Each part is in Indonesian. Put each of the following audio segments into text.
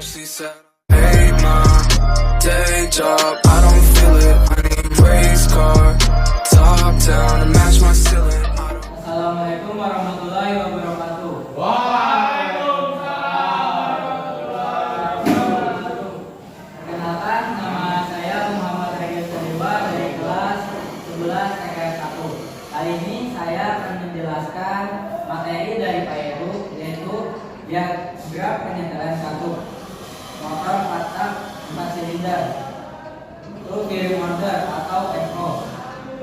She said, hey ma, day job, I don't feel it. I need race car, top down to match my ceiling. Assalamualaikum warahmatullahi wabarakatuh. Perkenalkan, nama saya Muhammad Regis Sariba dari kelas 11 TKS 1. Kali ini saya akan menjelaskan materi dari Pak Heru, yaitu diagram penyetelan 1. Motor 4 tak 4 silinder itu gearing order atau FO,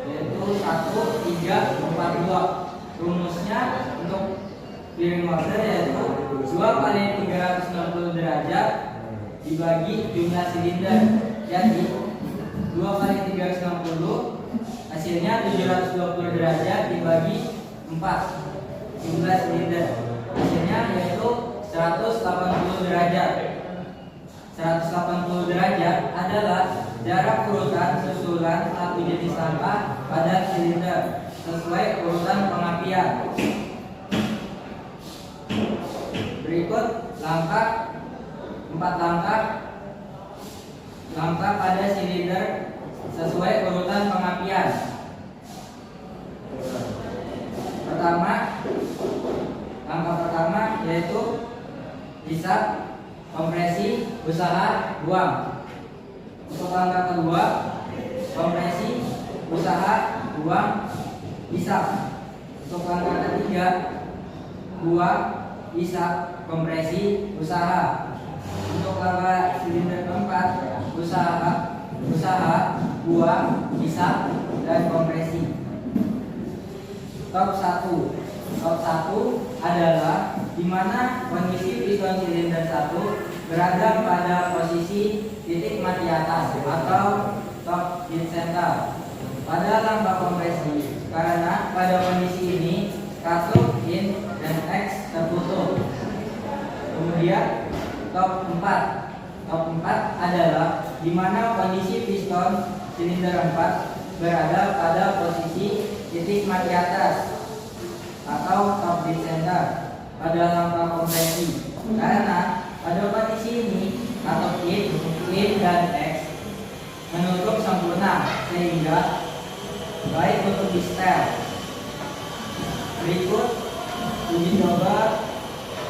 yaitu 1, 3, 4, 2. Rumusnya untuk gearing order yaitu 2 kali 360 derajat dibagi jumlah silinder. Jadi 2 kali 360 hasilnya 720 derajat dibagi 4 jumlah silinder, hasilnya yaitu 180 derajat. 180 derajat adalah jarak urutan susulan satu jenis langkah pada silinder sesuai urutan pengapian. Berikut langkah 4 langkah pada silinder sesuai urutan pengapian. Langkah pertama yaitu hisap, kompresi, usaha, buang. Untuk langkah kedua, kompresi, usaha, buang, hisap. Untuk langkah ketiga, buang, hisap, kompresi, usaha. Untuk langkah silinder keempat, usaha, buang, hisap, dan kompresi. Top 1 adalah di mana kondisi piston silinder 1 berada pada posisi titik mati atas atau top dead center pada langkah kompresi, karena pada kondisi ini katup in dan X tertutup. Kemudian top 4 adalah di mana kondisi piston silinder 4 berada pada posisi titik mati atas atau top dead center pada langkah kompresi, karena pada kondisi ini katup in dan X menutup sempurna sehingga baik untuk di setel. Berikut uji coba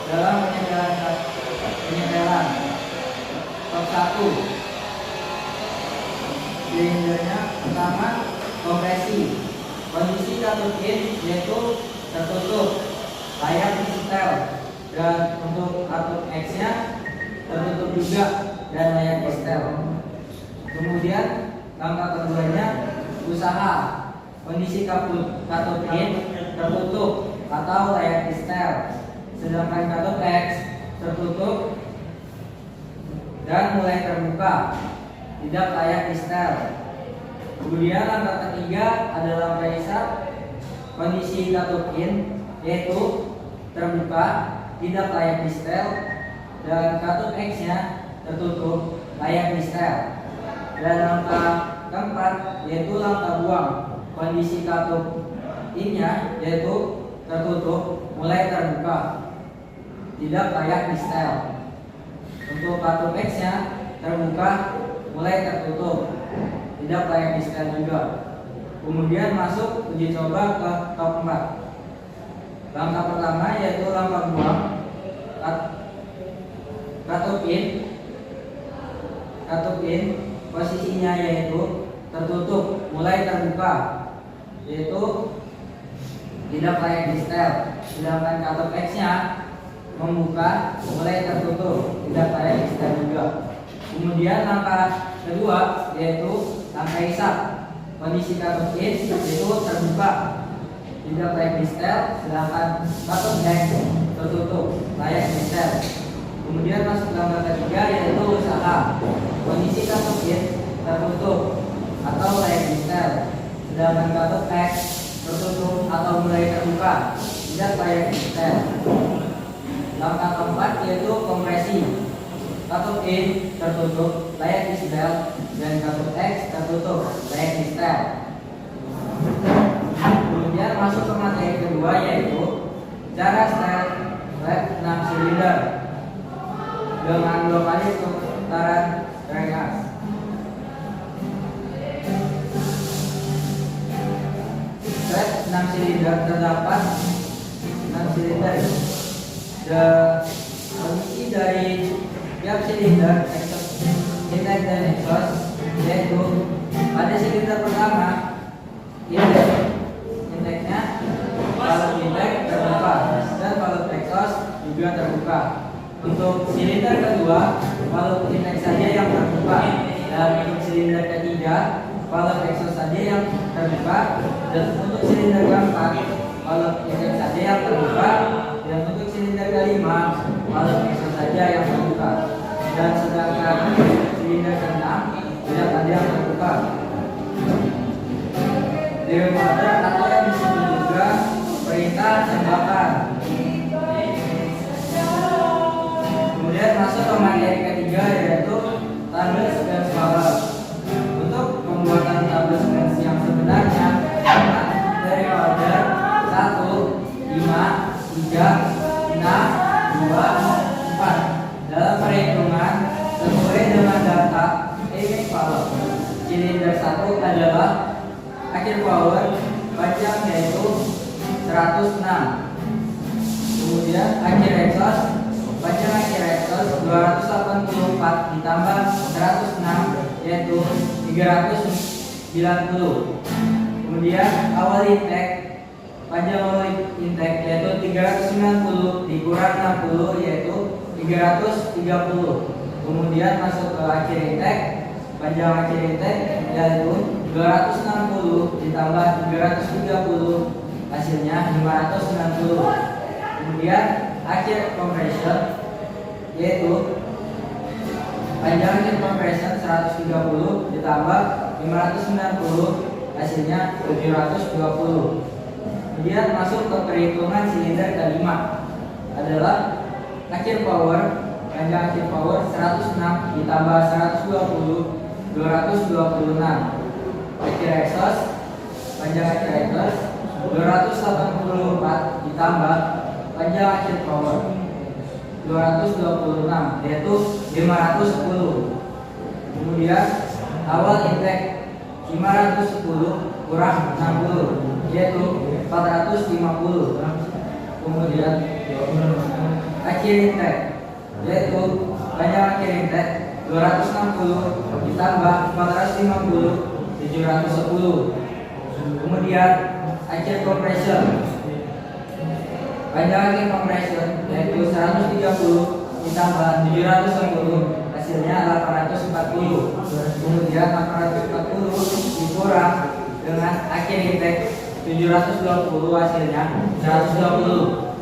dalam penyetelan. Top 1 silindernya pertama kompresi, kondisi katup in yaitu tertutup layak disetel, dan untuk katup X nya tertutup juga dan layak disetel. Kemudian langkah keduanya usaha, kondisi katup in tertutup atau layak disetel, sedangkan katup X tertutup dan mulai terbuka, tidak layak disetel. Kemudian langkah ketiga adalah langkah hisap, kondisi katup in yaitu terbuka, tidak layak disetel, dan katup X nya tertutup, layak disetel. Dan langkah keempat yaitu langkah buang, kondisi katup in nya yaitu tertutup, mulai terbuka, tidak layak disetel. Untuk katup X nya terbuka, mulai tertutup, tidak layak disetel juga. Kemudian masuk uji coba ke top 4. Langkah pertama yaitu langkah buang, katup in posisinya yaitu tertutup, mulai terbuka, yaitu tidak layak disetel. Sedangkan katup X nya membuka, mulai tertutup, tidak layak disetel juga. Kemudian langkah kedua yaitu langkah hisap, kondisi katup in yaitu terbuka, tidak layak disetel, sedangkan katup X tertutup, layak disetel. Kemudian masuk langkah ketiga yaitu usaha, kondisi katup in tertutup atau layak disetel, sedangkan katup X tertutup atau mulai terbuka, tidak layak disetel. Langkah keempat yaitu kompresi, katup in tertutup, layak disetel, dan katup X tertutup, layak disetel. Kemudian masuk ke materi kedua yaitu cara setel 6 silinder. dengan 2 kali putaran drag gas. Set 6 silinder terdapat 6 silinder. Kondisi dari tiap silinder intake dan exhaust yaitu pada silinder pertama intake-nya valve intake terbuka dan valve exhaust juga terbuka. Untuk silinder kedua valve intake saja yang terbuka, dan untuk silinder ketiga valve exhaust saja yang terbuka, dan untuk silinder keempat valve intake saja yang terbuka, dan untuk silinder kelima valve exhaust saja yang terbuka, dan sedangkan silinder keenam tidak ada yang terbuka. Dewwater atau yang disebut juga perintah tembakan. Kemudian masuk ke materi ketiga yaitu tubeless gas valve. Untuk pembuatan tubeless gas yang sebenarnya dari order 1, 5, 3, 6, 2, 4 dalam perhitungan sesuai dengan data aiming valve. Silinder 1 adalah akhir power panjang yaitu 106. Kemudian akhir exhaust panjang akhir exhaust 284 ditambah 106 yaitu 390. Kemudian awal intake panjang awal intake yaitu 390 dikurang 60 yaitu 330. Kemudian masuk ke akhir intake panjang akhir intake yaitu 260 ditambah 330 hasilnya 590. Kemudian akhir compression yaitu panjang akhir compression 130 ditambah 590 hasilnya 720. Kemudian masuk ke perhitungan silinder kelima adalah akhir power panjang akhir power 106 ditambah 120 226. Akhir exhaust panjang akhir exhaust 284 ditambah panjang akhir power 226 yaitu 510. Kemudian awal intake 510 kurang 60 yaitu 450. Kemudian akhir intake yaitu panjang akhir intake 260 ditambah 450 710. Kemudian akhir compression panjang akhir compression yaitu 130 ditambah 710 hasilnya 840. Kemudian 840 dikurang dengan akhir intake 720 hasilnya 120.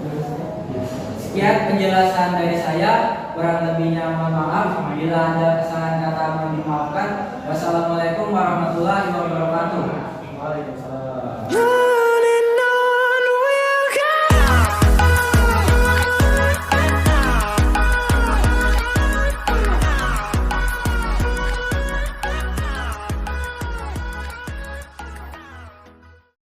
Sekian penjelasan dari saya, kurang lebihnya mohon maaf. Bila ada kesalahan kata mohon dimaafkan.